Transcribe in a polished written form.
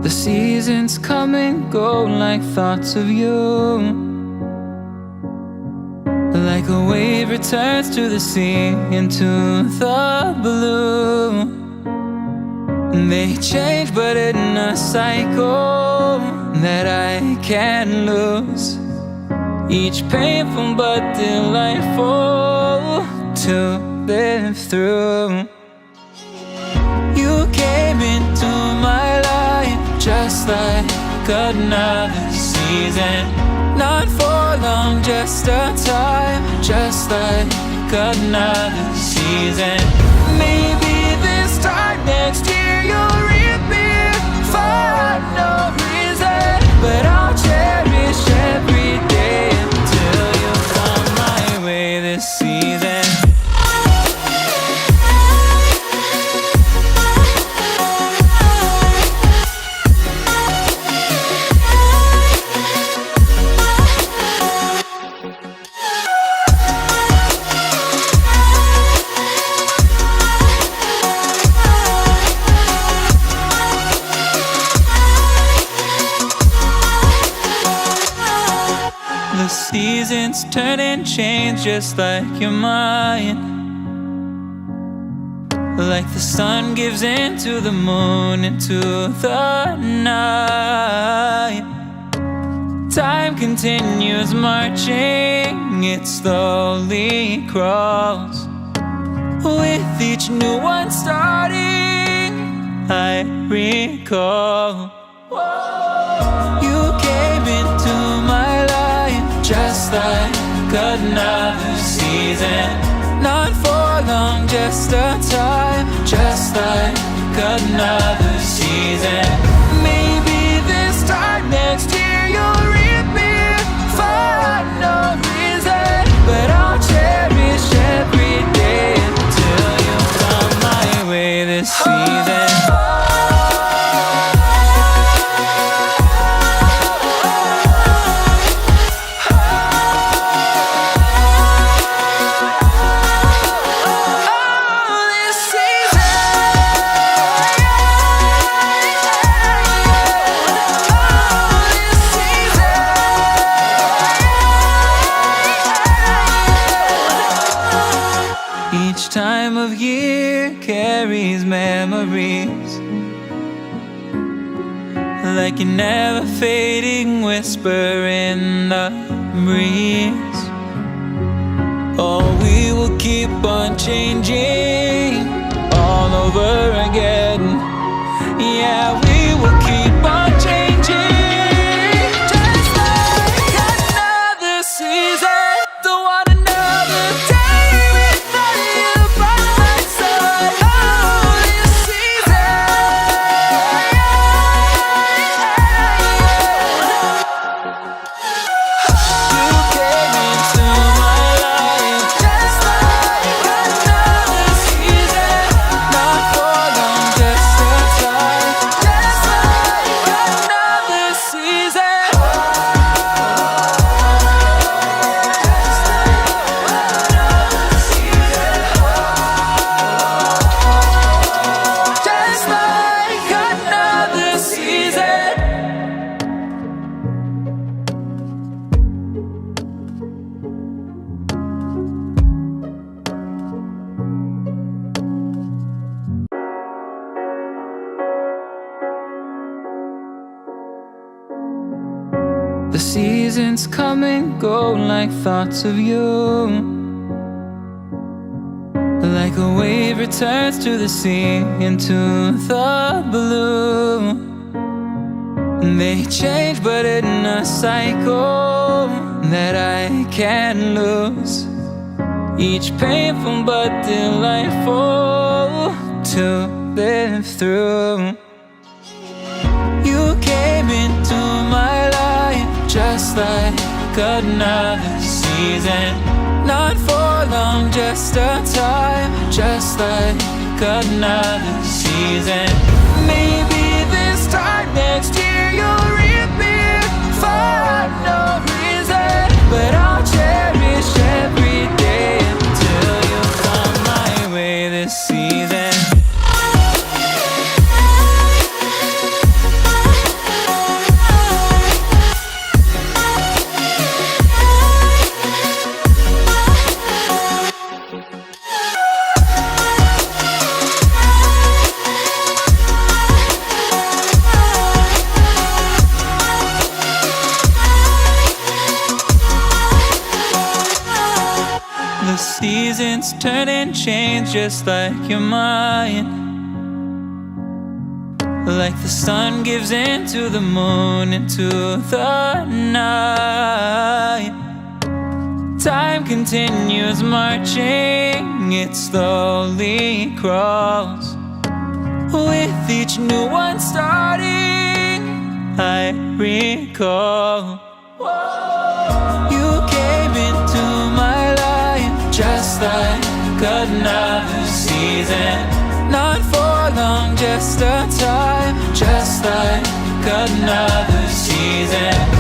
The seasons come and go like thoughts of you. Like a wave returns to the sea, into the blue. They change but in a cycle that I can't lose. Each painful but delightful to live through. You came into my life just like another season. Not for long, just a time, just like another season. Maybe this time next year you'll reappear for no reason, but I'll cherish every day until you come my way this season. The seasons turn and change just like your mind. Like the sun gives into the moon, into the night. Time continues marching, it slowly crawls. With each new one starting, I recall. You came into my life just like another season. Not for long, just a time, just like another season. Maybe this time next year you'll reappear for no reason, but I'll cherish every day until you come my way this season. Each time of year carries memories, like a never fading whisper in the breeze. Oh, we will keep on changing all over again. Yeah, we will keep on changing just like another season. Don't want another day without you by my side. Oh, this season. You came into my life just like another season. Not for long, just a time, just like another season. Just like another season. The seasons come and go like thoughts of you. Like a wave returns to the sea, into the blue. They change but in a cycle that I can't lose. Each painful but delightful to live through. You came into my life just like another season. Not for long, just a time, just like another season. Maybe this time next year you'll reappear for no reason, but I'll cherish every day until you come my way this season. it's turning chains just like your mind. Like the sun gives into the moon, into the night. Time continues marching, it slowly crawls. With each new one starting, I recall you came into my life just like another season. Not for long, just a time, just like another season.